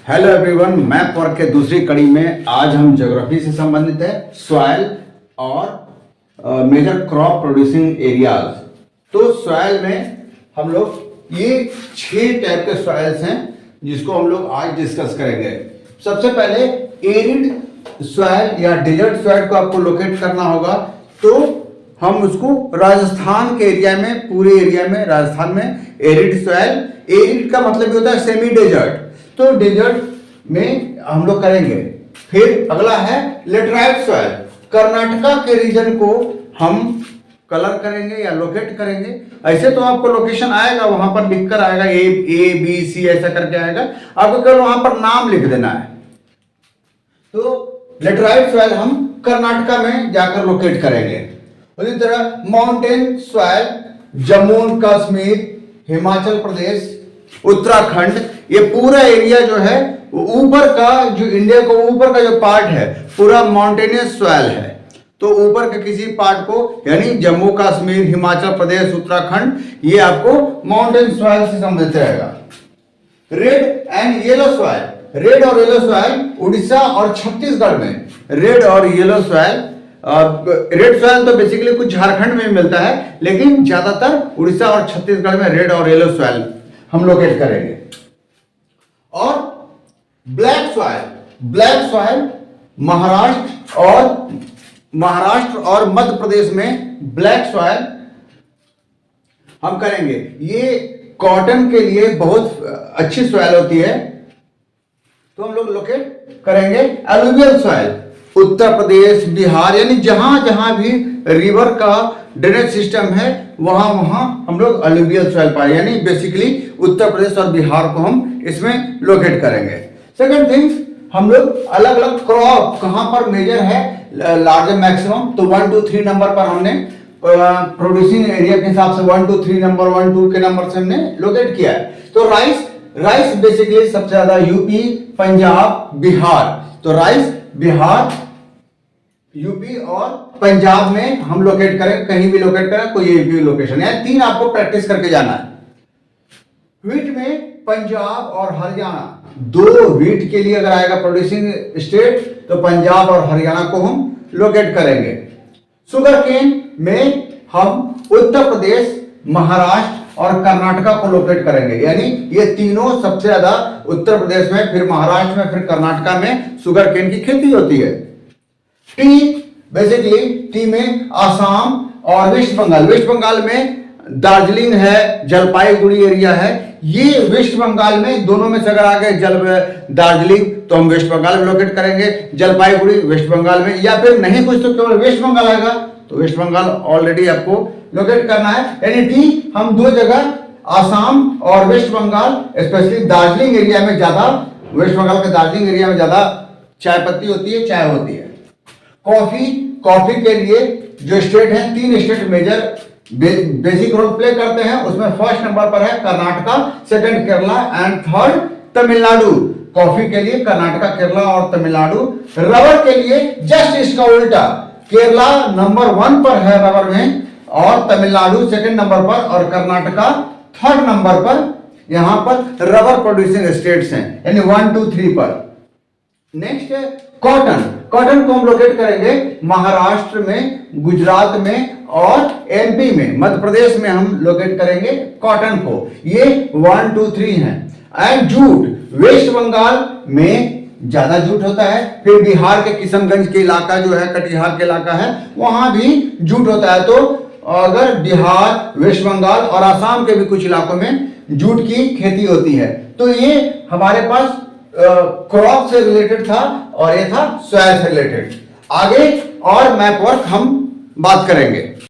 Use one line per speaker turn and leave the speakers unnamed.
Hello everyone, map work के दूसरी कड़ी में आज हम ज्योग्राफी से संबंधित है सॉइल और मेजर क्रॉप प्रोड्यूसिंग एरियाज। तो सॉइल में हम लोग ये 6 टाइप के सॉइल्स हैं जिसको हम लोग आज डिस्कस करेंगे। सबसे पहले एरिड सॉइल या डेजर्ट सॉइल को आपको लोकेट करना होगा। तो हम उसको राजस्थान के एरिया में, पूरे एरिया में राजस्थान में एरिड सॉइल, एरिड का मतलब होता है सेमी डेजर्ट, तो डेजर्ट में हम लोग करेंगे। फिर अगला है लेटराइट सॉइल, कर्नाटका के रीजन को हम कलर करेंगे या लोकेट करेंगे। ऐसे तो आपको लोकेशन आएगा, वहां पर लिखकर आएगा ए बी सी ऐसा करके आएगा, आपको केवल वहां पर नाम लिख देना है। तो लेटराइट सॉइल हम कर्नाटका में जाकर लोकेट करेंगे। उसी तरह माउंटेन सॉइल जम्मू कश्मीर, हिमाचल प्रदेश, उत्तराखंड, ये पूरा एरिया जो है ऊपर का, जो इंडिया को ऊपर का जो पार्ट है पूरा माउंटेनियस सॉइल है। तो ऊपर के किसी पार्ट को यानी जम्मू कश्मीर, हिमाचल प्रदेश, उत्तराखंड, ये आपको माउंटेन सॉइल से संबंधित रहेगा। Red and yellow soil, red और येलो सॉइल उड़ीसा और छत्तीसगढ़ में। रेड और येलो सॉइल, रेड सॉइल तो बेसिकली कुछ झारखंड में मिलता है, लेकिन ज्यादातर उड़ीसा और छत्तीसगढ़ में रेड और येलो सॉइल हम लोकेट करेंगे। और black soil, black soil Maharashtra और मध्य प्रदेश में ब्लैक सॉइल हम करेंगे। ये कॉटन के लिए बहुत अच्छी सॉइल होती है, तो हम लोग लोकेट करेंगे। एलुवियल सॉइल उत्तर प्रदेश, बिहार, यानी जहां जहां भी रिवर का ड्रेनेज सिस्टम है वहां वहां हम लोग अलुवियल सॉइल पाए, यानी बेसिकली उत्तर प्रदेश और बिहार को हम इसमें लोकेट करेंगे। सेकंड थिंग, हम लोग अलग अलग क्रॉप कहां पर मेजर है, लार्जर मैक्सिमम, तो 1 2 3 नंबर पर हमने प्रोड्यूसिंग एरिया के हिसाब से 1 2 3 नंबर 1 2 के नंबर से हमने लोकेट किया है। तो राइस बेसिकली सबसे ज्यादा यूपी, पंजाब, बिहार। तो राइस बिहार, यूपी और पंजाब में हम लोकेट करें, कहीं भी लोकेट करें, कोई एक भी लोकेशन है। 3 आपको प्रैक्टिस करके जाना है। व्हीट में पंजाब और हरियाणा, 2 व्हीट के लिए अगर आएगा प्रोड्यूसिंग स्टेट तो पंजाब और हरियाणा को हम लोकेट करेंगे। शुगर केन में हम उत्तर प्रदेश, महाराष्ट्र और कर्नाटका को लोकेट करेंगे, यानी ये तीनों सबसे ज्यादा उत्तर प्रदेश में, फिर महाराष्ट्र में, फिर कर्नाटका में शुगर केन की खेती होती है। टी, बेसिकली टी में आसाम और वेस्ट बंगाल, वेस्ट बंगाल में दार्जिलिंग है, जलपाईगुड़ी एरिया है। ये वेस्ट बंगाल में, दोनों में से अगर आ गए दार्जिलिंग तो हम वेस्ट बंगाल में लोकेट करेंगे, जलपाईगुड़ी वेस्ट बंगाल में, या फिर नहीं कुछ तो केवल वेस्ट बंगाल आएगा तो वेस्ट बंगाल ऑलरेडी आपको लोकेट करना है। यानी टी हम 2 जगह, आसाम और West Bengal, specially Darjeeling area में ज्यादा, वेस्ट बंगाल के दार्जिलिंग एरिया में ज्यादा चाय पत्ती होती है, चाय होती है। कॉफी के लिए जो स्टेट है, 3 state major basic role play करते हैं, उसमें फर्स्ट नंबर पर है Karnataka, second Kerala and third Tamil Nadu. Coffee के लिए कर्नाटका, केरला और तमिलनाडु। रबर के लिए जस्ट इसका उल्टा, केरला नंबर 1 पर है रबर में, और तमिलनाडु सेकंड नंबर पर, और कर्नाटका थर्ड नंबर पर। यहां पर रबर प्रोड्यूसिंग स्टेट्स हैं, यानी 1 2 3 पर। नेक्स्ट है कॉटन। कॉटन को हम लोकेट करेंगे महाराष्ट्र में, गुजरात में और एमपी में, मध्य प्रदेश में हम लोकेट करेंगे कॉटन को। ये 1 2 3 है। एंड जूट, वेस्ट बंगाल में ज्यादा जूट होता है, फिर बिहार के किशनगंज के इलाका जो है, कटिहार के इलाका है, वहां भी जूट होता है। तो अगर बिहार, वेस्ट बंगाल और आसाम के भी कुछ इलाकों में जूट की खेती होती है। तो ये हमारे पास क्रॉप से रिलेटेड था और ये था सॉइल से रिलेटेड। आगे और मैप वर्क हम बात करेंगे।